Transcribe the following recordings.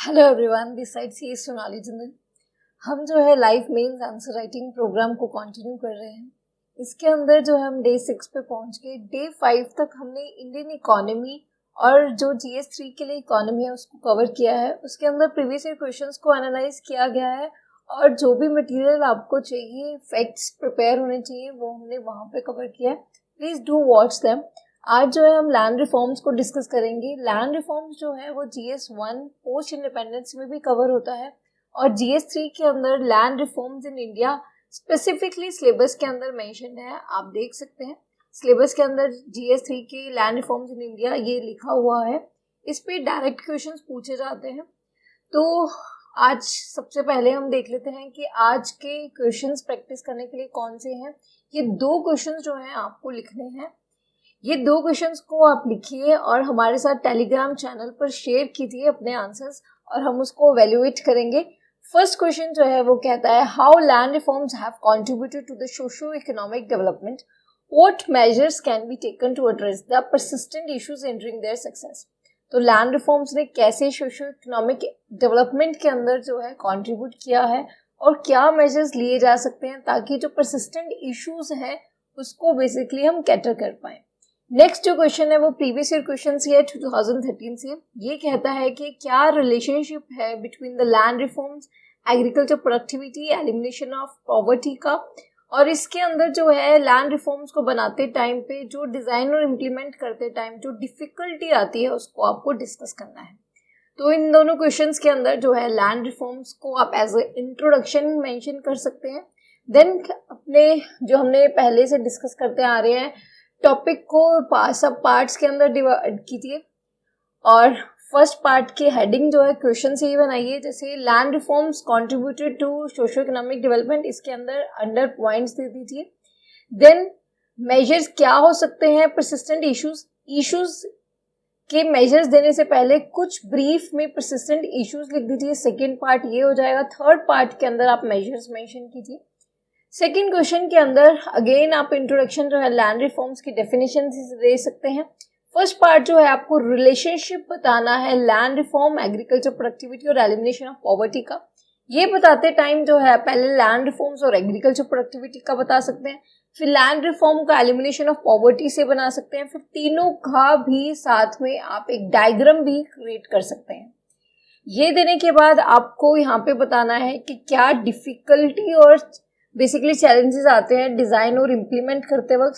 Hello everyone, this side C Sonali Jindal. हम जो है life mains answer writing programme को कंटिन्यू कर रहे हैं। इसके अंदर जो है हम डे 6 पे पहुंच गए। डे 5 तक हमने इंडियन इकोनॉमी और जो GS3 के लिए इकोनॉमी है उसको कवर किया है। उसके अंदर प्रीवियस ईयर क्वेश्चंस को एनालाइज किया गया है और जो भी मटेरियल आपको चाहिए, फैक्ट्स प्रिपेयर होने चाहिए, वो हमने वहाँ पे कवर किया है। Please do watch them. आज जो है हम लैंड रिफॉर्म्स को डिस्कस करेंगे। लैंड रिफॉर्म्स जो है वो GS1 पोस्ट इंडिपेंडेंस में भी कवर होता है और GS3 के अंदर land reforms in India specifically syllabus के अंदर मेंशन है। आप देख सकते हैं सिलेबस के अंदर GS3 के लैंड रिफॉर्म्स इन इंडिया ये लिखा हुआ है। इस पे डायरेक्ट क्वेश्चंस पूछे जाते हैं। तो आज सबसे पहले हम देख लेते हैं कि आज के क्वेश्चंस प्रैक्टिस करने के लिए कौन से हैं। ये 2 क्वेश्चंस जो हैं आपको लिखने हैं। ये 2 क्वेश्चंस को आप लिखिए और हमारे साथ टेलीग्राम चैनल पर शेयर कीजिए अपने आंसर्स और हम उसको वैल्यूएट करेंगे। फर्स्ट क्वेश्चन जो है वो कहता है, how land reforms have contributed to the socio economic development, what measures can be taken to address the persistent issues hindering their success. तो लैंड रिफॉर्म्स ने कैसे सोशो इकोनॉमिक डेवलपमेंट के अंदर जो है कंट्रीब्यूट किया है और क्या मेजर्स लिए जा सकते हैं ताकि जो परसिस्टेंट इश्यूज हैं उसको बेसिकली हम कैटर कर पाए। नेक्स्ट जो क्वेश्चन है वो प्रीवियस ईयर क्वेश्चन से है 2013 से। ये कहता है कि क्या रिलेशनशिप है between the land reforms, agriculture productivity, elimination of poverty का। और इसके अंदर जो है लैंड रिफॉर्म्स को बनाते टाइम पे जो डिजाइन और इम्प्लीमेंट करते टाइम जो डिफिकल्टी आती है उसको आपको डिस्कस करना है। तो इन दोनों क्वेश्चंस के अंदर जो है लैंड रिफॉर्म्स को आप एज ए इंट्रोडक्शन मेंशन कर सकते हैं। देन अपने जो हमने पहले से डिस्कस करते आ रहे हैं टॉपिक को सब पार्ट्स के अंदर डिवाइड कीजिए और फर्स्ट पार्ट की हेडिंग जो है क्वेश्चन से ही बनाइए। जैसे land reforms contributed to socio economic development, इसके अंदर अंडर पॉइंट्स दे दीजिए। देन मेजर्स क्या हो सकते हैं, परसिस्टेंट इश्यूज के मेजर्स देने से पहले कुछ ब्रीफ में परसिस्टेंट इश्यूज लिख दीजिए। सेकेंड पार्ट ये हो जाएगा। थर्ड पार्ट के अंदर आप मेजर्स मेंशन कीजिए। सेकेंड क्वेश्चन के अंदर अगेन आप इंट्रोडक्शन जो है लैंड रिफॉर्म्स की डेफिनेशन दे सकते हैं। फर्स्ट पार्ट जो है आपको रिलेशनशिप बताना है लैंड रिफॉर्म, एग्रीकल्चर प्रोडक्टिविटी और एलिमिनेशन ऑफ पॉवर्टी का। ये बताते टाइम जो है पहले लैंड रिफॉर्म्स और एग्रीकल्चर प्रोडक्टिविटी का बता सकते हैं, फिर लैंड रिफॉर्म का एलिमिनेशन ऑफ पॉवर्टी से बना सकते हैं, फिर तीनों का भी साथ में आप एक डायग्राम भी क्रिएट कर सकते हैं। ये देने के बाद आपको यहाँ पे बताना है कि क्या डिफिकल्टी और बेसिकली चैलेंजेस आते हैं डिजाइन और इम्प्लीमेंट करते वक्त।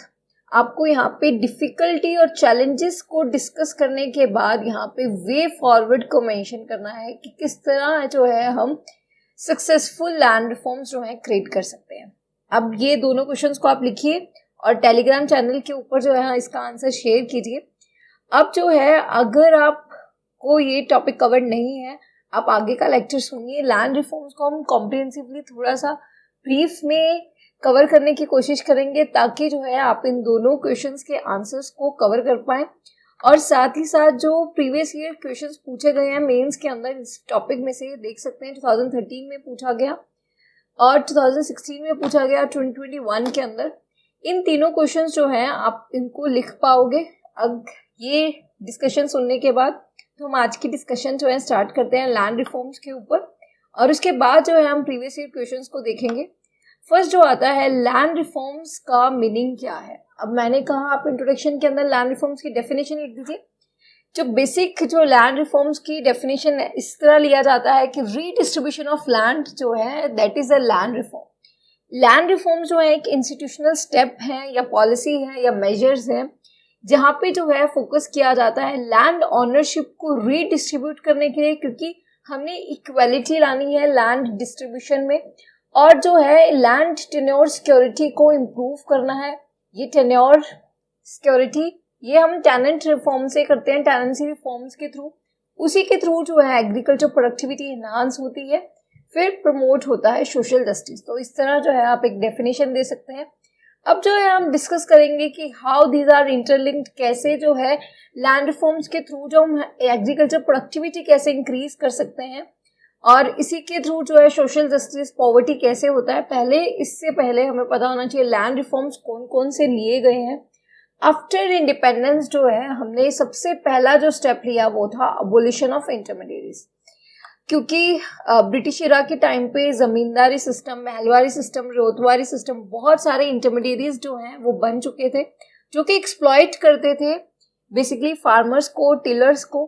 आपको यहाँ पे डिफिकल्टी और चैलेंजेस को डिस्कस करने के बाद यहाँ पे वे फॉरवर्ड को मेंशन करना है कि किस तरह जो है हम सक्सेसफुल लैंड रिफॉर्म्स जो है क्रिएट कर सकते हैं। अब ये दोनों क्वेश्चंस को आप लिखिए और टेलीग्राम चैनल के ऊपर जो है इसका आंसर शेयर कीजिए। अब जो है अगर आपको ये टॉपिक कवर नहीं है, आप आगे का लेक्चर सुनिए। लैंड रिफॉर्म्स को हम कॉम्प्रिहेंसिवली थोड़ा सा ब्रीफ में कवर करने की कोशिश करेंगे ताकि जो है आप इन दोनों क्वेश्चंस के आंसर्स को कवर कर पाएं और साथ ही साथ जो प्रीवियस ईयर क्वेश्चंस पूछे गए हैं मेंस के अंदर इस टॉपिक में से देख सकते हैं 2013 में पूछा गया और 2016 में पूछा गया, 2021 के अंदर। इन तीनों क्वेश्चंस जो हैं आप इनको लिख पाओगे। अब ये डिस्कशन सुनने के बाद तो हम आज की डिस्कशन जो है स्टार्ट करते हैं लैंड रिफॉर्म्स के ऊपर और उसके बाद जो है हम प्रीवियस ईयर क्वेश्चंस को देखेंगे। फर्स्ट जो आता है लैंड रिफॉर्म्स का मीनिंग क्या है। अब मैंने कहा आप इंट्रोडक्शन के अंदर लैंड रिफॉर्म्स की डेफिनेशन लिख दीजिए। जो बेसिक जो लैंड रिफॉर्म्स की डेफिनेशन है इस तरह लिया जाता है कि रीडिस्ट्रीब्यूशन ऑफ लैंड जो है that is a land reform. Land reform जो है एक इंस्टीट्यूशनल स्टेप है या पॉलिसी है या मेजर्स है जहाँ पे जो है फोकस किया जाता है लैंड ऑनरशिप को रीडिस्ट्रीब्यूट करने के लिए, क्योंकि हमने इक्वालिटी लानी है लैंड डिस्ट्रीब्यूशन में और जो है लैंड टेन्योर सिक्योरिटी को इम्प्रूव करना है। ये टेन्योर सिक्योरिटी ये हम टेनेंट रिफॉर्म से करते हैं, टेनेंसी रिफॉर्म्स के थ्रू। उसी के थ्रू जो है एग्रीकल्चर प्रोडक्टिविटी एनहांस होती है, फिर प्रमोट होता है सोशल जस्टिस। तो इस तरह जो है आप एक डेफिनेशन दे सकते हैं। अब जो है हम डिस्कस करेंगे कि हाउ दीज आर इंटरलिंक्ड, कैसे जो है लैंड रिफॉर्म्स के थ्रू जो हम एग्रीकल्चर प्रोडक्टिविटी कैसे इंक्रीज कर सकते हैं और इसी के थ्रू जो है सोशल जस्टिस, पॉवर्टी कैसे होता है। इससे पहले हमें पता होना चाहिए लैंड रिफॉर्म्स कौन कौन से लिए गए हैं। आफ्टर इंडिपेंडेंस जो है हमने सबसे पहला जो स्टेप लिया वो था अबोलिशन ऑफ इंटरमीडिएरीज। क्योंकि ब्रिटिश इरा के टाइम पे जमींदारी सिस्टम, महलवारी सिस्टम, रोतवारी सिस्टम, बहुत सारे इंटरमीडिएरीज जो हैं वो बन चुके थे जो कि एक्सप्लॉइट करते थे बेसिकली फार्मर्स को, टिलर्स को।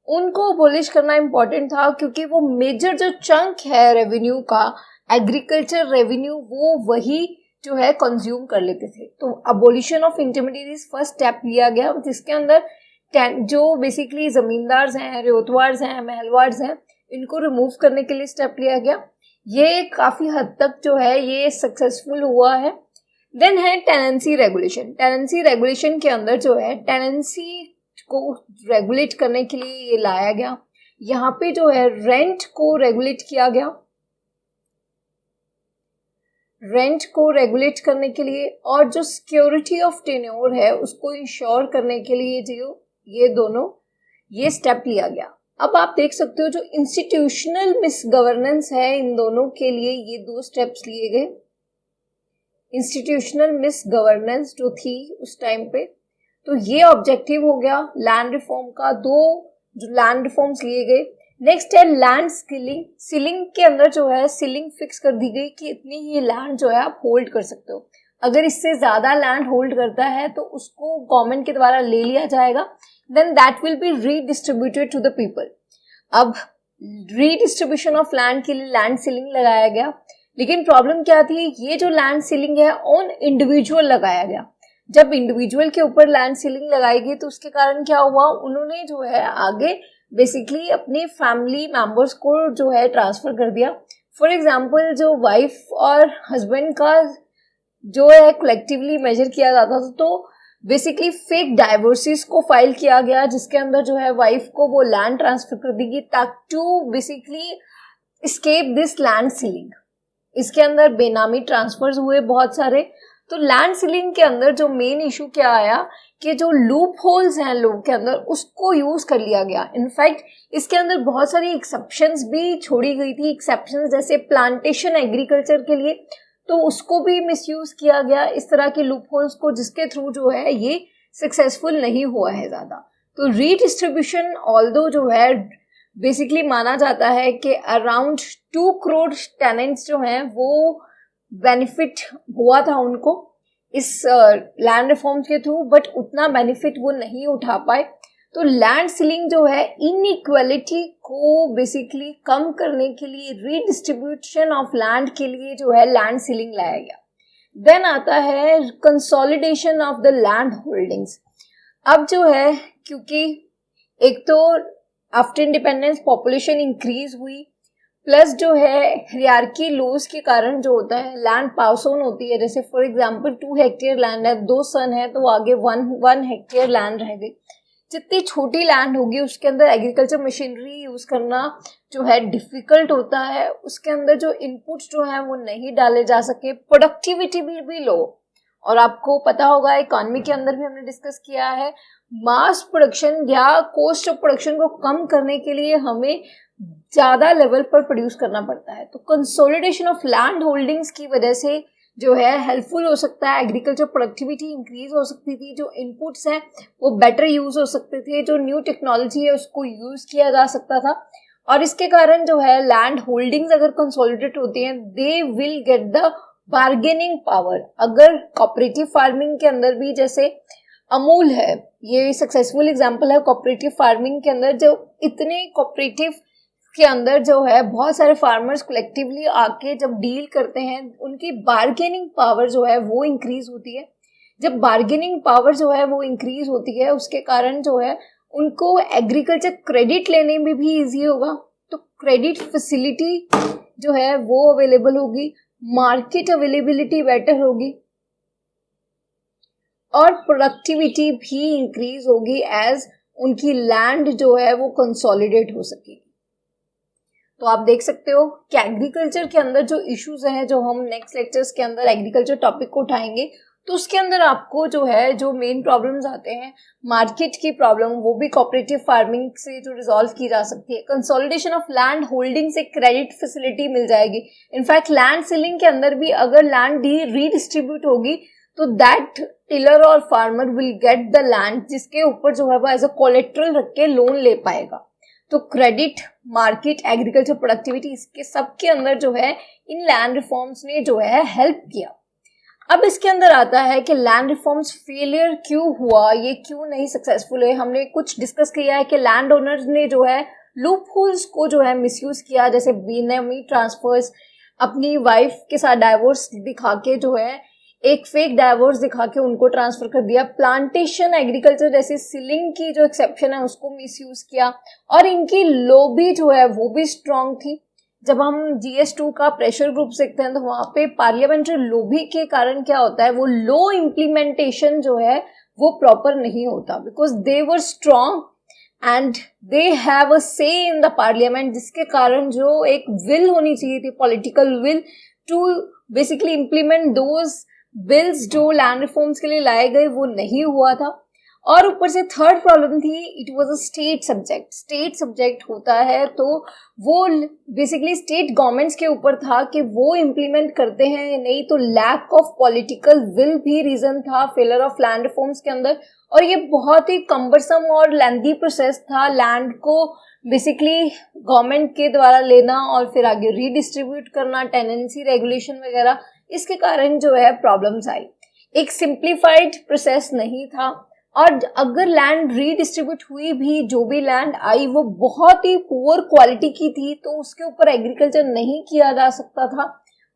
उनको अबॉलिश करना इम्पोर्टेंट था क्योंकि वो मेजर जो चंक है रेवेन्यू का, एग्रीकल्चर रेवेन्यू, वो वही जो है कंज्यूम कर लेते थे। तो अबॉलिशन ऑफ इंटरमीडिएरीज फर्स्ट स्टेप लिया गया, जिसके अंदर जो बेसिकली जमींदार्स हैं, रेतवार्स हैं, महलवार्स हैं, इनको रिमूव करने के लिए स्टेप लिया गया। ये काफी हद तक जो है ये सक्सेसफुल हुआ है। देन है टेनेंसी रेगुलेशन। टेनेंसी रेगुलेशन के अंदर जो है टेनेंसी को रेगुलेट करने के लिए ये लाया गया। यहाँ पे जो है रेंट को रेगुलेट किया गया। रेंट को रेगुलेट करने के लिए और जो सिक्योरिटी ऑफ टेन्योर है उसको इंश्योर करने के लिए जो ये स्टेप लिया गया। अब आप देख सकते हो जो इंस्टीट्यूशनल मिसगवर्नेंस है, इन दोनों के लिए ये 2 स्टेप्स लिए गए। इंस्टीट्यूशनल मिसगवर्नेंस जो थी उस टाइम पे, तो ये ऑब्जेक्टिव हो गया लैंड रिफॉर्म का। 2 जो लैंड रिफॉर्म्स लिए गए। नेक्स्ट है लैंड सीलिंग। सीलिंग के अंदर जो है सीलिंग फिक्स कर दी गई कि इतनी ही लैंड जो है आप होल्ड कर सकते हो। अगर इससे ज्यादा लैंड होल्ड करता है तो उसको गवर्नमेंट के द्वारा ले लिया जाएगा, then that will be redistributed to the people. अब रीडिस्ट्रीब्यूशन ऑफ लैंड के लिए लैंड सीलिंग लगाया गया, लेकिन प्रॉब्लम क्या थी, ये जो लैंड सीलिंग है ऑन इंडिविजुअल लगाया गया। जब इंडिविजुअल के ऊपर लैंड सीलिंग लगाई गई तो उसके कारण क्या हुआ, उन्होंने जो है आगे बेसिकली अपने फैमिली मेंबर्स को जो है ट्रांसफर कर दिया। फॉर एग्जांपल जो वाइफ और हस्बैंड का जो है कलेक्टिवली मेजर किया जाता था, तो बेसिकली फेक डाइवोर्सेस को फाइल किया गया, जिसके अंदर जो है वाइफ को वो लैंड ट्रांसफर कर दी गई ताकि to basically escape this land ceiling. इसके अंदर बेनामी ट्रांसफर्स हुए बहुत सारे। तो लैंड सीलिंग के अंदर जो मेन इशू क्या आया कि जो लूप होल्स हैं लोग के अंदर उसको यूज कर लिया गया। इनफैक्ट इसके अंदर बहुत सारी एक्सेप्शंस भी छोड़ी गई थी। एक्सेप्शंस जैसे प्लांटेशन एग्रीकल्चर के लिए, तो उसको भी मिसयूज किया गया इस तरह के लूप होल्स को, जिसके थ्रू जो है ये सक्सेसफुल नहीं हुआ है ज्यादा। तो रीडिस्ट्रीब्यूशन ऑल्दो जो है बेसिकली माना जाता है कि अराउंड 2 करोड़ टेनेंट्स जो हैं वो बेनिफिट हुआ था उनको इस लैंड रिफॉर्म्स के थ्रू, बट उतना बेनिफिट वो नहीं उठा पाए। तो लैंड सीलिंग जो है इनइक्वालिटी को बेसिकली कम करने के लिए, रीडिस्ट्रीब्यूशन ऑफ लैंड के लिए जो है लैंड सीलिंग लाया गया। देन आता है consolidation of the land holdings. अब जो है क्योंकि एक तो आफ्टर इंडिपेंडेंस पॉपुलेशन इंक्रीज हुई, प्लस जो है हियरार्की लॉज के कारण जो होता है लैंड पास ऑन होती है। जैसे फॉर एग्जांपल 2 हेक्टेयर लैंड है, 2 सन है, तो आगे 1 हेक्टेयर लैंड रह गई। जितनी छोटी लैंड होगी उसके अंदर एग्रीकल्चर मशीनरी यूज करना जो है डिफिकल्ट होता है, उसके अंदर जो इनपुट्स जो है वो नहीं डाले जा सके, प्रोडक्टिविटी भी लो। और आपको पता होगा इकोनॉमी के अंदर भी हमने डिस्कस किया है, मास प्रोडक्शन या कॉस्ट ऑफ प्रोडक्शन को कम करने के लिए हमें ज्यादा लेवल पर प्रोड्यूस करना पड़ता है। तो कंसोलिडेशन ऑफ लैंड होल्डिंग्स की वजह से जो है हेल्पफुल हो सकता है, एग्रीकल्चर प्रोडक्टिविटी इंक्रीज हो सकती थी, जो इनपुट्स हैं वो बेटर यूज हो सकते थे, जो न्यू टेक्नोलॉजी है उसको यूज किया जा सकता था। और इसके कारण जो है लैंड होल्डिंग्स अगर कंसोलिडेट होती हैं, they will get the bargaining power. अगर कोऑपरेटिव फार्मिंग के अंदर भी, जैसे अमूल है, ये सक्सेसफुल एग्जांपल है कोऑपरेटिव फार्मिंग के अंदर, जो इतने कोऑपरेटिव के अंदर जो है बहुत सारे फार्मर्स कलेक्टिवली आके जब डील करते हैं, उनकी बार्गेनिंग पावर जो है वो इंक्रीज होती है। जब बार्गेनिंग पावर जो है वो इंक्रीज होती है, उसके कारण जो है उनको एग्रीकल्चर क्रेडिट लेने में भी इजी होगा। तो क्रेडिट फैसिलिटी जो है वो अवेलेबल होगी, मार्केट अवेलेबिलिटी बेटर होगी और प्रोडक्टिविटी भी इंक्रीज होगी एज उनकी लैंड जो है वो कंसोलिडेट हो सकेगी। तो आप देख सकते हो कि एग्रीकल्चर के अंदर जो इश्यूज हैं, जो हम नेक्स्ट लेक्चर्स के अंदर एग्रीकल्चर टॉपिक को उठाएंगे, तो उसके अंदर आपको जो है जो मेन प्रॉब्लम्स आते हैं, मार्केट की प्रॉब्लम, वो भी कोऑपरेटिव फार्मिंग से जो रिजॉल्व की जा सकती है। कंसोलिडेशन ऑफ लैंड होल्डिंग से क्रेडिट फैसिलिटी मिल जाएगी। इनफैक्ट लैंड सीलिंग के अंदर भी अगर लैंड रीडिस्ट्रीब्यूट होगी तो दैट टिलर और farmer will get the land, जिसके ऊपर जो है वो एज अ कोलेट्रल रख के लोन ले पाएगा। तो क्रेडिट, मार्केट, एग्रीकल्चर प्रोडक्टिविटी, इसके सबके अंदर जो है इन लैंड रिफॉर्म्स ने जो है हेल्प किया। अब इसके अंदर आता है कि लैंड रिफॉर्म्स फेलियर क्यों हुआ, ये क्यों नहीं सक्सेसफुल है। हमने कुछ डिस्कस किया है कि लैंड ओनर्स ने जो है लूप होल्स को जो है मिसयूज किया, जैसे बेनामी ट्रांसफर्स, अपनी वाइफ के साथ डाइवोर्स दिखा के जो है एक फेक डाइवोर्स दिखा के उनको ट्रांसफर कर दिया, प्लांटेशन एग्रीकल्चर जैसे सीलिंग की जो एक्सेप्शन है उसको मिसयूज किया, और इनकी लॉबी जो है वो भी स्ट्रांग थी। जब हम GS2 का प्रेशर ग्रुप देखते हैं तो वहां पे पार्लियामेंट्री लॉबी के कारण क्या होता है, वो लॉ इम्प्लीमेंटेशन जो है वो प्रॉपर नहीं होता, because they were strong and they have a से इन द पार्लियामेंट, जिसके कारण जो एक विल होनी चाहिए थी, political will to basically implement those bills जो लैंड रिफॉर्म्स के लिए लाए गए, वो नहीं हुआ था। और ऊपर से थर्ड प्रॉब्लम थी, it was a state subject. State subject होता है तो वो बेसिकली स्टेट गवर्नमेंट्स के ऊपर था कि वो इम्प्लीमेंट करते हैं या नहीं, तो लैक ऑफ पॉलिटिकल विल भी रीजन था फेलियर ऑफ लैंड रिफॉर्म्स के अंदर। और ये बहुत ही कम्बरसम और लेंथी प्रोसेस था, लैंड को बेसिकली गवर्नमेंट के द्वारा लेना और फिर आगे रीडिस्ट्रीब्यूट करना, टेनेंसी रेगुलेशन वगैरह, इसके कारण जो है प्रॉब्लम्स आई। एक सिंप्लीफाइड प्रोसेस नहीं था, और अगर लैंड रीडिस्ट्रीब्यूट हुई भी, जो भी लैंड आई वो बहुत ही पुअर क्वालिटी की थी, तो उसके ऊपर एग्रीकल्चर नहीं किया जा सकता था।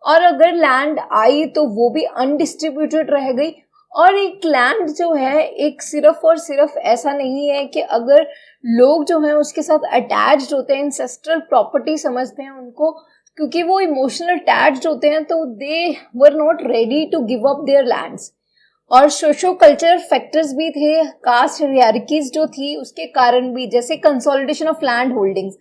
और अगर लैंड आई तो वो भी अनडिस्ट्रीब्यूटेड रह गई। और एक लैंड जो है एक सिर्फ और सिर्फ ऐसा नहीं है कि अगर लोग जो हैं उसके साथ अटैच्ड होते हैं, इंसेस्ट्रल प्रॉपर्टी समझते हैं उनको, क्योंकि वो इमोशनल अटैच्ड होते हैं, तो they were not ready to give up their lands. और सोशो कल्चर फैक्टर्स भी थे, कास्ट हायरार्कीज जो थी उसके कारण भी, जैसे कंसोलिडेशन ऑफ लैंड होल्डिंग्स,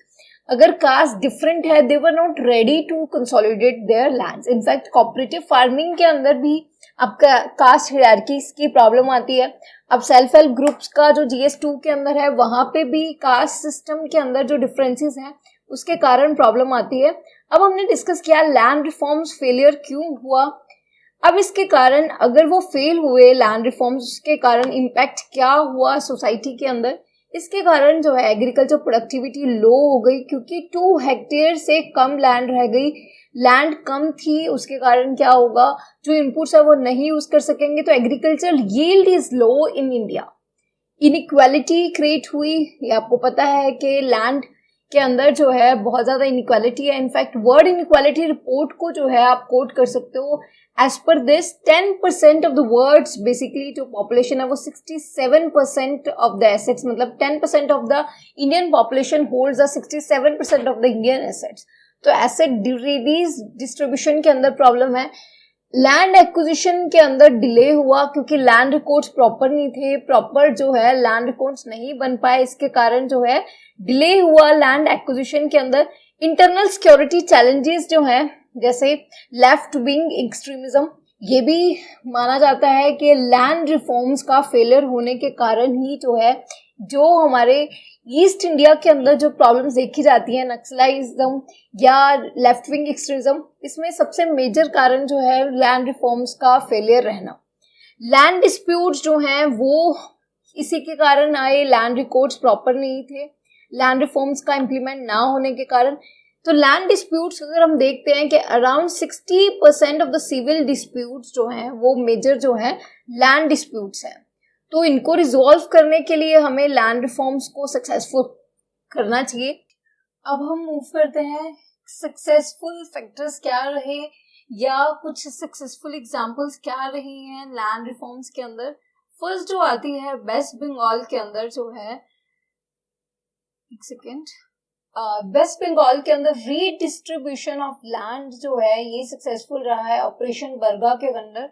अगर कास्ट डिफरेंट है, they were not ready to consolidate their lands. In fact cooperative farming के अंदर भी आपका कास्ट हायरार्कीज की प्रॉब्लम आती है। अब सेल्फ हेल्प ग्रुप्स का जो GS2 के अंदर है, वहां पे भी कास्ट सिस्टम के अंदर जो डिफरेंसेस हैं उसके कारण प्रॉब्लम आती है। अब हमने डिस्कस किया लैंड रिफॉर्म्स फेलियर क्यों हुआ। अब इसके कारण, अगर वो फेल हुए लैंड रिफॉर्म्स, उसके कारण इम्पैक्ट क्या हुआ सोसाइटी के अंदर। इसके कारण जो है एग्रीकल्चर प्रोडक्टिविटी लो हो गई, क्योंकि 2 हेक्टेयर से कम लैंड रह गई, लैंड कम थी, उसके कारण क्या होगा, जो इनपुट्स है वो नहीं यूज कर सकेंगे, तो agriculture yield is low in India. Inequality create हुई, ये आपको पता है कि लैंड के अंदर जो है बहुत ज्यादा इनइक्वालिटी है। इनफैक्ट वर्ल्ड इनइक्वालिटी रिपोर्ट को जो है आप कोट कर सकते हो, as per this 10% of the world's basically जो पॉपुलेशन है वो 67% ऑफ द एसेट्स, मतलब 10% of the Indian population holds the 67% of the Indian assets. तो एसेट डिस्ट्रीब्यूशन के अंदर प्रॉब्लम है। लैंड एक्विजिशन के अंदर डिले हुआ, क्योंकि लैंड रिकॉर्ड्स प्रॉपर नहीं थे, प्रॉपर जो है लैंड रिकॉर्ड्स नहीं बन पाए, इसके कारण जो है डिले हुआ लैंड एक्विजिशन के अंदर। इंटरनल सिक्योरिटी चैलेंजेस जो हैं, जैसे लेफ्ट विंग एक्सट्रीमिज्म, ये भी माना जाता है कि लैंड रिफॉर्म्स का फेलियर होने के कारण ही जो है, जो हमारे ईस्ट इंडिया के अंदर जो प्रॉब्लम्स देखी जाती है, नक्सलाइज्म या लेफ्ट विंग एक्सट्रीमिज्म, इसमें सबसे मेजर कारण जो है लैंड रिफॉर्म्स का फेलियर रहना। लैंड डिस्प्यूट्स जो हैं वो इसी के कारण आए, लैंड रिकॉर्ड्स प्रॉपर नहीं थे, लैंड रिफॉर्म्स का इम्प्लीमेंट ना होने के कारण। तो लैंड डिस्प्यूट्स अगर हम देखते हैं कि around 60% of the civil disputes जो हैं वो मेजर जो है लैंड डिस्प्यूट्स हैं। तो इनको रिजॉल्व करने के लिए हमें लैंड रिफॉर्म्स को सक्सेसफुल करना चाहिए। अब हम मूव करते हैं सक्सेसफुल फैक्टर्स क्या रहे, या कुछ सक्सेसफुल एग्जांपल्स क्या रही हैं लैंड रिफॉर्म्स के अंदर। फर्स्ट जो आती है वेस्ट बंगाल के अंदर जो है, एक सेकेंड, वेस्ट बंगाल के अंदर रीडिस्ट्रीब्यूशन ऑफ लैंड जो है ये सक्सेसफुल रहा है ऑपरेशन बरगा के अंदर।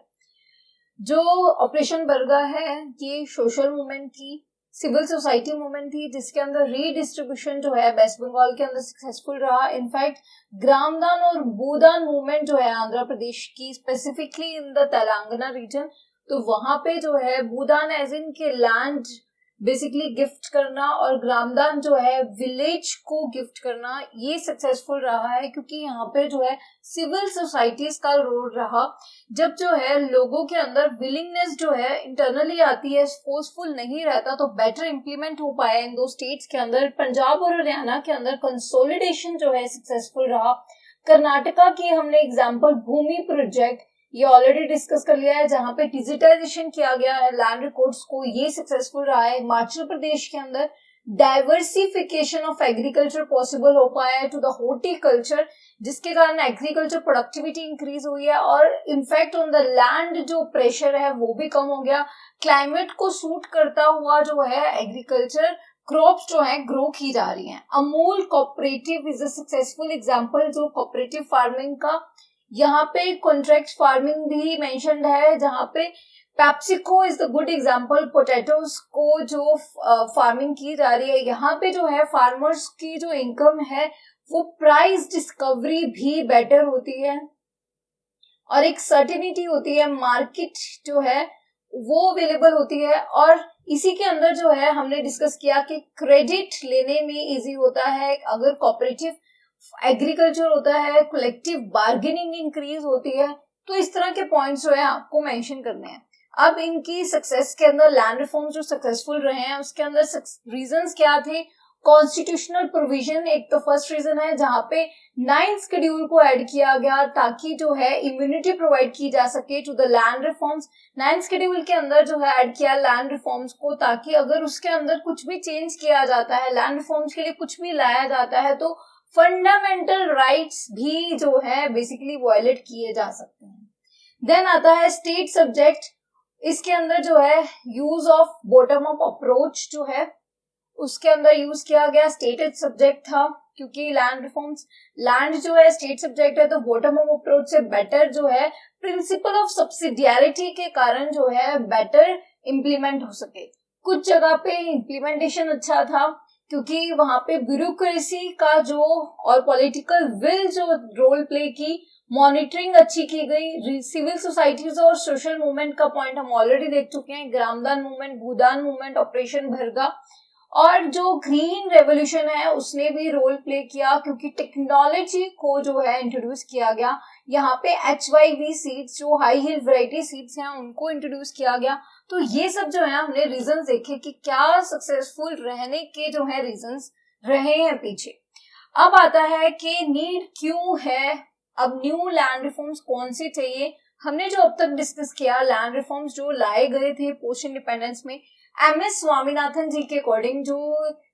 जो ऑपरेशन बरगा है ये सोशल मूवमेंट थी, सिविल सोसाइटी मूवमेंट थी, जिसके अंदर रीडिस्ट्रीब्यूशन जो है वेस्ट बंगाल के अंदर सक्सेसफुल रहा। इनफैक्ट ग्रामदान और भूदान मूवमेंट जो है आंध्र प्रदेश की, specifically in the Telangana region, तो वहां पे जो है भूदान एज इन के लैंड बेसिकली गिफ्ट करना और ग्रामदान जो है विलेज को गिफ्ट करना, ये सक्सेसफुल रहा है क्योंकि यहाँ पे जो है सिविल सोसाइटीज का रोल रहा। जब जो है लोगों के अंदर विलिंगनेस जो है इंटरनली आती है, फोर्सफुल नहीं रहता, तो बेटर इंप्लीमेंट हो पाया इन दो स्टेट्स के अंदर। पंजाब और हरियाणा के अंदर कंसोलिडेशन जो है सक्सेसफुल रहा। कर्नाटका की हमने एग्जांपल भूमि प्रोजेक्ट ये ऑलरेडी डिस्कस कर लिया है, जहां पे डिजिटाइजेशन किया गया है लैंड रिकॉर्ड्स को, ये सक्सेसफुल रहा है। हिमाचल प्रदेश के अंदर डाइवर्सिफिकेशन ऑफ एग्रीकल्चर पॉसिबल हो पाया है टू द हॉर्टिकल्चर, जिसके कारण एग्रीकल्चर प्रोडक्टिविटी इंक्रीज हुई है और इनफैक्ट ऑन द लैंड जो प्रेशर है वो भी कम हो गया। क्लाइमेट को सूट करता हुआ जो है एग्रीकल्चर क्रॉप्स जो है ग्रो की जा रही हैं। Amul cooperative is a successful example जो कोऑपरेटिव फार्मिंग का। यहाँ पे कॉन्ट्रैक्ट फार्मिंग भी मेंशन्ड है, जहाँ पे PepsiCo is the good example, potatoes को जो फार्मिंग की जा रही है। यहाँ पे जो है फार्मर्स की जो इनकम है वो प्राइस डिस्कवरी भी बेटर होती है और एक सर्टेनिटी होती है, मार्केट जो है वो अवेलेबल होती है। और इसी के अंदर जो है हमने डिस्कस किया कि क्रेडिट लेने में इजी होता है अगर कोऑपरेटिव एग्रीकल्चर होता है, कलेक्टिव बार्गेनिंग इंक्रीज होती है। तो इस तरह के पॉइंट्स जो है आपको मेंशन करने हैं। अब इनकी सक्सेस के अंदर लैंड रिफॉर्म जो सक्सेसफुल रहे हैं उसके अंदर रीजंस क्या थे? कॉन्स्टिट्यूशनल प्रोविजन एक तो फर्स्ट रीजन है, जहां पे 9th शेड्यूल को ऐड किया गया ताकि जो है इम्यूनिटी प्रोवाइड की जा सके to the land reforms. 9th schedule के अंदर जो है ऐड किया लैंड रिफॉर्म्स को, ताकि अगर उसके अंदर कुछ भी चेंज किया जाता है, लैंड रिफॉर्म्स के लिए कुछ भी लाया जाता है, तो फंडामेंटल राइट्स भी जो है बेसिकली वायलेट किए जा सकते हैं। देन आता है स्टेट सब्जेक्ट। इसके अंदर जो है use of bottom up approach जो है उसके अंदर यूज किया गया। स्टेट सब्जेक्ट था क्योंकि लैंड रिफॉर्म्स, लैंड जो है स्टेट सब्जेक्ट है, तो बॉटम अप अप्रोच से बेटर जो है प्रिंसिपल ऑफ सब्सिडियरिटी के कारण जो है बेटर इम्प्लीमेंट हो सके। कुछ जगह पे इम्प्लीमेंटेशन अच्छा था क्योंकि वहां पे ब्यूरोक्रेसी का जो और पॉलिटिकल विल जो रोल प्ले की, मॉनिटरिंग अच्छी की गई। सिविल सोसाइटीज और सोशल मूवमेंट का पॉइंट हम ऑलरेडी देख चुके हैं, ग्रामदान मूवमेंट, भूदान मूवमेंट, ऑपरेशन भरगा। और जो ग्रीन रेवोल्यूशन है उसने भी रोल प्ले किया क्योंकि टेक्नोलॉजी को जो है इंट्रोड्यूस किया गया। यहाँ पे HYV सीड्स जो हाई हिल वैरायटी सीड्स हैं उनको इंट्रोड्यूस किया गया। तो ये सब जो है हमने रीजंस देखे कि क्या सक्सेसफुल रहने के जो है रीजंस रहे हैं पीछे। अब आता है कि नीड क्यों है, अब न्यू लैंड रिफॉर्म्स कौन से चाहिए। हमने जो अब तक डिस्कस किया लैंड रिफॉर्म्स जो लाए गए थे पोस्ट इंडिपेंडेंस में, MS स्वामीनाथन जी के अकॉर्डिंग जो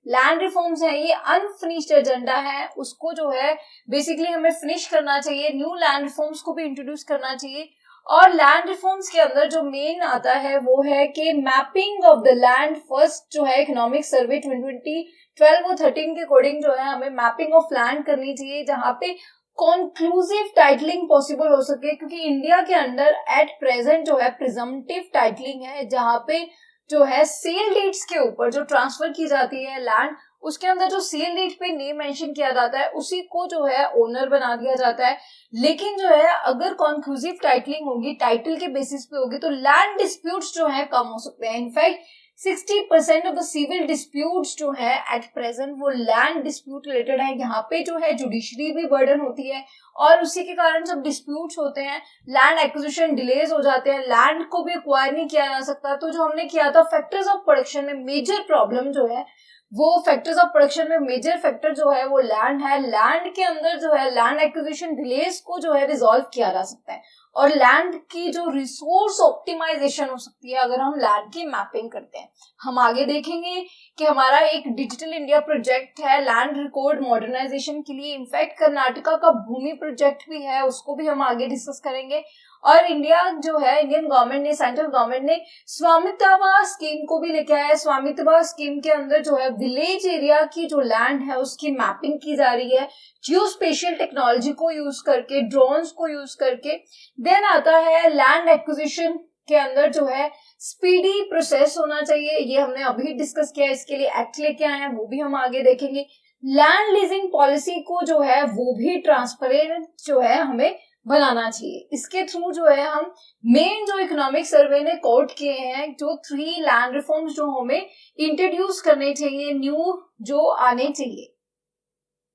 लैंड रिफॉर्म्स है ये अनफिनिश्ड एजेंडा है, उसको जो है बेसिकली हमें फिनिश करना चाहिए, न्यू लैंड रिफॉर्म्स को भी इंट्रोड्यूस करना चाहिए। और लैंड रिफॉर्म्स के अंदर जो मेन आता है वो है कि mapping of the land. First जो है इकोनॉमिक सर्वे 2012 और 13 के अकॉर्डिंग जो है हमें मैपिंग ऑफ लैंड करनी चाहिए, जहां पे कॉन्क्लूसिव टाइटलिंग पॉसिबल हो सके। क्योंकि इंडिया के अंदर एट प्रेजेंट जो है प्रिजम्पटिव टाइटलिंग है, जहां पे जो है सेल डीड्स के ऊपर जो ट्रांसफर की जाती है लैंड, उसके अंदर जो सेल डीड पे नेम मेंशन किया जाता है उसी को जो है ओनर बना दिया जाता है। लेकिन जो है अगर कॉन्क्लूसिव टाइटलिंग होगी, टाइटल के बेसिस पे होगी, तो लैंड डिस्प्यूट्स जो है कम हो सकते हैं। In fact 60% of the civil disputes जो है एट प्रेजेंट वो लैंड डिस्प्यूट रिलेटेड है। यहाँ पे जो है जुडिशरी भी बर्डन होती है और उसी के कारण जब डिस्प्यूट्स होते हैं लैंड एक्विजिशन डिलेज हो जाते हैं, लैंड को भी एक्वायर नहीं किया जा सकता। तो जो हमने किया था फैक्टर्स ऑफ प्रोडक्शन में मेजर प्रॉब्लम जो है वो फैक्टर्स ऑफ प्रोडक्शन में मेजर फैक्टर जो है वो लैंड है। लैंड के अंदर जो है लैंड एक्विजिशन डिलेज को जो है रिजॉल्व किया जा सकता है और लैंड की जो रिसोर्स ऑप्टिमाइजेशन हो सकती है अगर हम लैंड की मैपिंग करते हैं। हम आगे देखेंगे कि हमारा एक डिजिटल इंडिया प्रोजेक्ट है लैंड रिकॉर्ड मॉडर्नाइजेशन के लिए। इनफैक्ट कर्नाटका का भूमि प्रोजेक्ट भी है, उसको भी हम आगे डिस्कस करेंगे। और इंडिया जो है इंडियन गवर्नमेंट ने, सेंट्रल गवर्नमेंट ने स्वामित्व स्कीम को भी लेके आया। स्वामित्व स्कीम के अंदर जो है विलेज एरिया की जो लैंड है उसकी मैपिंग की जा रही है जियोस्पेशियल टेक्नोलॉजी को यूज करके, ड्रोन्स को यूज करके। देन आता है लैंड एक्विजिशन के अंदर जो है स्पीडी प्रोसेस होना चाहिए, ये हमने अभी डिस्कस किया, इसके लिए एक्ट लेके आए हैं, वो भी हम आगे देखेंगे। लैंड लीजिंग पॉलिसी को जो है वो भी ट्रांसपेरेंट जो है हमें बनाना चाहिए। इसके थ्रू जो है हम मेन जो इकोनॉमिक सर्वे ने कोट किए हैं, जो 3 लैंड रिफॉर्म्स जो हमें इंट्रोड्यूस करने चाहिए, न्यू जो आने चाहिए।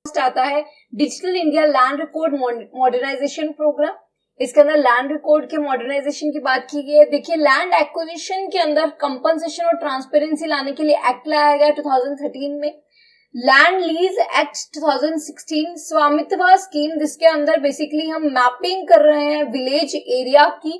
फर्स्ट आता है digital India land record modernisation programme. इसके अंदर लैंड रिकॉर्ड के मॉडर्नाइजेशन की बात की गई है। देखिए, लैंड एक्विजिशन के अंदर कंपनसेशन और ट्रांसपेरेंसी लाने के लिए एक्ट लाया गया 2013 में। लैंड लीज एक्ट 2016, स्वामित्व स्कीम, जिसके अंदर बेसिकली हम मैपिंग कर रहे हैं विलेज एरिया की।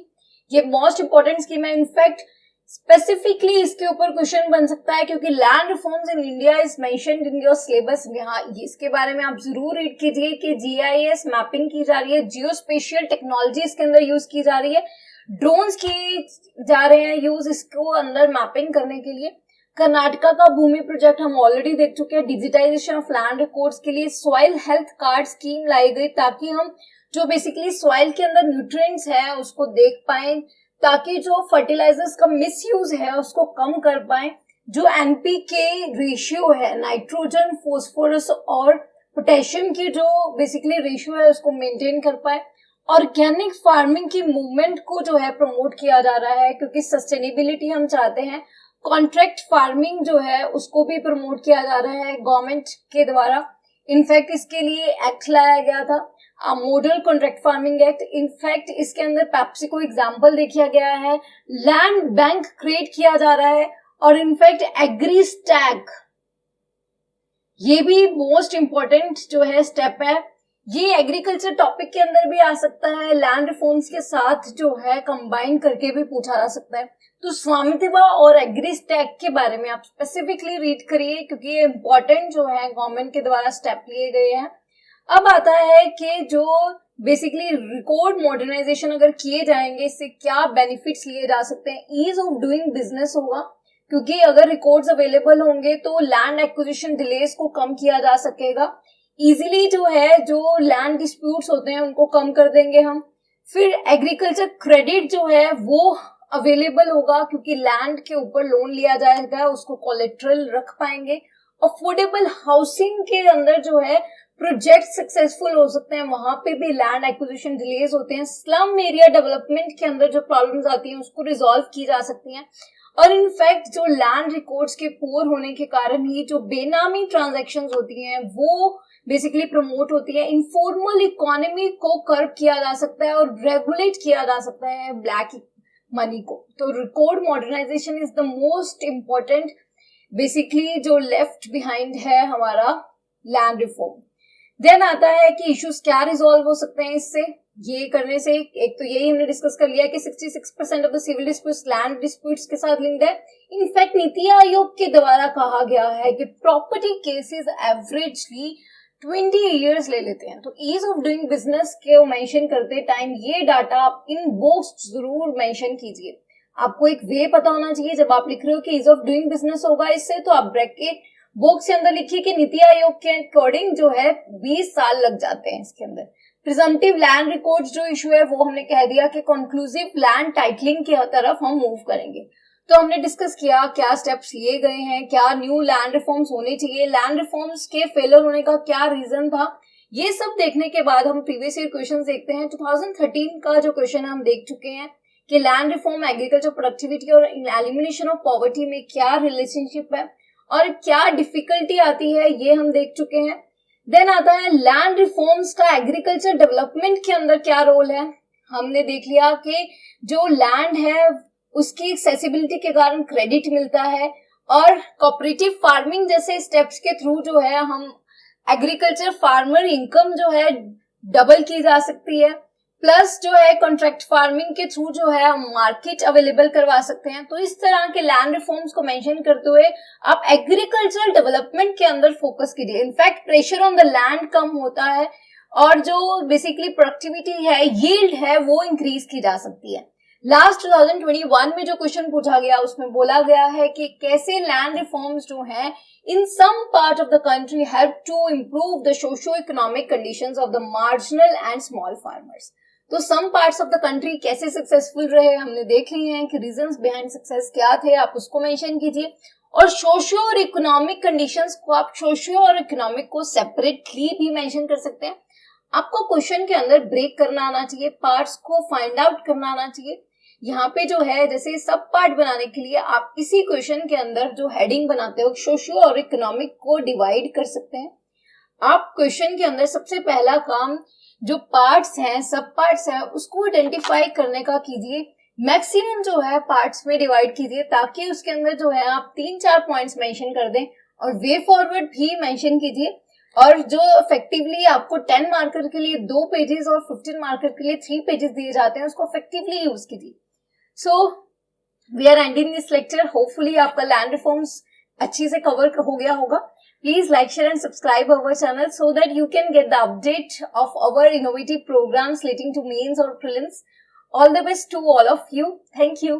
ये मोस्ट इंपॉर्टेंट स्कीम है। इनफैक्ट स्पेसिफिकली इसके ऊपर क्वेश्चन बन सकता है, क्योंकि land reforms in India is mentioned in your syllabus. यहाँ इसके बारे में आप जरूर रीड कीजिए कि GIS मैपिंग की जा रही है, जियो स्पेशियल टेक्नोलॉजी इसके अंदर यूज की जा रही है, ड्रोन्स की जा रहे हैं यूज इसको अंदर मैपिंग करने के लिए। कर्नाटका का भूमि प्रोजेक्ट हम ऑलरेडी देख चुके हैं। डिजिटाइजेशन ऑफ लैंड रिकॉर्ड्स के लिए सॉइल हेल्थ कार्ड स्कीम लाई गई, ताकि हम जो बेसिकली सॉइल के अंदर न्यूट्रिएंट्स है उसको देख पाए, ताकि जो फर्टिलाइजर्स का मिसयूज है उसको कम कर पाए। जो NPK रेशियो है, नाइट्रोजन, फोस्फोरस और पोटेशियम की जो बेसिकली रेशियो है उसको मेंटेन कर पाए। ऑर्गेनिक फार्मिंग की मूवमेंट को जो है प्रमोट किया जा रहा है, क्योंकि सस्टेनेबिलिटी हम चाहते हैं। कॉन्ट्रैक्ट फार्मिंग जो है उसको भी प्रमोट किया जा रहा है गवर्नमेंट के द्वारा। इनफैक्ट इसके लिए एक्ट लाया गया था, model contract farming act. In fact इसके अंदर पेप्सी को एग्जाम्पल देखा गया है, लैंड बैंक क्रिएट किया जा रहा है, और इनफैक्ट एग्री स्टैक, ये भी मोस्ट इंपॉर्टेंट जो है स्टेप है। ये एग्रीकल्चर टॉपिक के अंदर भी आ सकता है, लैंड रिफॉर्म्स के साथ जो है कंबाइन करके भी पूछा जा सकता है। तो स्वामित्व और एग्री स्टैक के बारे में आप स्पेसिफिकली रीड करिए, क्योंकि ये इंपॉर्टेंट जो है गवर्नमेंट के द्वारा स्टेप लिए गए हैं। अब आता है कि जो बेसिकली रिकॉर्ड मॉडर्नाइजेशन अगर किए जाएंगे, इससे क्या बेनिफिट्स लिए जा सकते हैं। ईज ऑफ डूइंग बिजनेस होगा, क्योंकि अगर रिकॉर्ड्स अवेलेबल होंगे तो लैंड एक्विजिशन डिलेस को कम किया जा सकेगा। इजीली जो है जो लैंड डिस्प्यूट्स होते हैं उनको कम कर देंगे हम। फिर एग्रीकल्चर क्रेडिट जो है वो अवेलेबल होगा, क्योंकि लैंड के ऊपर लोन लिया जाएगा, उसको कोलेट्रल रख पाएंगे। अफोर्डेबल हाउसिंग के अंदर जो है प्रोजेक्ट सक्सेसफुल हो सकते हैं, वहां पे भी लैंड एक्विजिशन डिलेज होते हैं। स्लम एरिया डेवलपमेंट के अंदर जो प्रॉब्लम्स आती हैं उसको रिजॉल्व की जा सकती हैं। और इनफैक्ट जो लैंड रिकॉर्ड्स के पुअर होने के कारण ही जो बेनामी ट्रांजैक्शंस होती हैं वो बेसिकली प्रमोट होती है। इनफॉर्मल इकोनॉमी को कर्व किया जा सकता है और रेगुलेट किया जा सकता है ब्लैक मनी को। तो record modernisation is the most important basically जो लेफ्ट बिहाइंड है हमारा लैंड रिफॉर्म। देन आता है कि इश्यूज क्या रिजॉल्व हो सकते हैं इससे, ये करने से। एक तो यही हमने डिस्कस कर लिया कि 66% of the civil disputes land disputes के साथ लिंक्ड है। इनफैक्ट नीति आयोग के द्वारा कहा गया है कि प्रॉपर्टी केसेस एवरेजली 20 ईयर्स ले लेते हैं। तो ईज ऑफ डूइंग बिजनेस के मेंशन करते टाइम ये डाटा आप इन बॉक्स जरूर मेंशन कीजिए। आपको एक वे पता होना चाहिए जब आप लिख रहे हो कि ईज ऑफ डूइंग बिजनेस होगा इससे, तो आप ब्रैकेट बॉक्स के अंदर लिखिए कि नीति आयोग के अकॉर्डिंग जो है 20 साल लग जाते हैं इसके अंदर। प्रिजम्पटिव लैंड रिकॉर्ड्स जो इशू है वो हमने कह दिया कि कंक्लूसिव लैंड टाइटलिंग की तरफ हम मूव करेंगे। तो हमने डिस्कस किया क्या स्टेप्स लिए गए हैं, क्या न्यू लैंड रिफॉर्म्स होने चाहिए, लैंड रिफॉर्म्स के फेलियर होने का क्या रीजन था। ये सब देखने के बाद हम प्रीवियस ईयर क्वेश्चन देखते हैं। 2013 का जो क्वेश्चन हम देख चुके हैं कि लैंड रिफॉर्म एग्रीकल्चर प्रोडक्टिविटी और एलिमिनेशन ऑफ पॉवर्टी में क्या रिलेशनशिप है और क्या डिफिकल्टी आती है, ये हम देख चुके हैं। देन आता है लैंड रिफॉर्म्स का एग्रीकल्चर डेवलपमेंट के अंदर क्या रोल है। हमने देख लिया कि जो लैंड है उसकी एक्सेसिबिलिटी के कारण क्रेडिट मिलता है, और कोऑपरेटिव फार्मिंग जैसे स्टेप्स के थ्रू जो है हम एग्रीकल्चर फार्मर इनकम जो है डबल की जा सकती है। प्लस जो है कॉन्ट्रैक्ट फार्मिंग के थ्रू जो है हम मार्केट अवेलेबल करवा सकते हैं। तो इस तरह के लैंड रिफॉर्म्स को मेंशन करते हुए आप एग्रीकल्चर डेवलपमेंट के अंदर फोकस कीजिए। In fact pressure on the land कम होता है और जो बेसिकली प्रोडक्टिविटी है, यील्ड है, वो इंक्रीज की जा सकती है। लास्ट 2021 में जो क्वेश्चन पूछा गया उसमें बोला गया है कि कैसे लैंड रिफॉर्म्स जो हैं in some part of the country help to improve the socio-economic conditions of the marginal and small farmers। तो some parts of the country कैसे सक्सेसफुल रहे हमने देख लिए हैं कि रीजंस बिहाइंड सक्सेस क्या थे, आप उसको मेंशन कीजिए। और सोशियो और इकोनॉमिक कंडीशंस को आप सोशियो और इकोनॉमिक को सेपरेटली भी मेंशन कर सकते हैं। आपको क्वेश्चन के अंदर ब्रेक करना आना चाहिए, पार्ट्स को फाइंड आउट करना आना चाहिए। यहाँ पे जो है जैसे सब पार्ट बनाने के लिए आप इसी क्वेश्चन के अंदर जो हेडिंग बनाते हो सोशियो और इकोनॉमिक को डिवाइड कर सकते हैं। आप क्वेश्चन के अंदर सबसे पहला काम जो पार्ट्स हैं, सब पार्ट्स हैं, उसको आइडेंटिफाई करने का कीजिए। मैक्सिमम जो है पार्ट्स में डिवाइड कीजिए ताकि उसके अंदर जो है आप 3-4 पॉइंट्स मेंशन कर दें और वे फॉरवर्ड भी मेंशन कीजिए। और जो इफेक्टिवली आपको 10 मार्कर के लिए 2 पेजेस और 15 मार्कर के लिए 3 पेजेस दिए जाते हैं, उसको इफेक्टिवली यूज कीजिए। So we are ending this lecture. Hopefully आपका लैंड रिफॉर्म्स अच्छी से कवर हो गया होगा। Please like, share and subscribe our channel so that you can get the update of our innovative programs relating to mains or prelims. All the best to all of you. Thank you.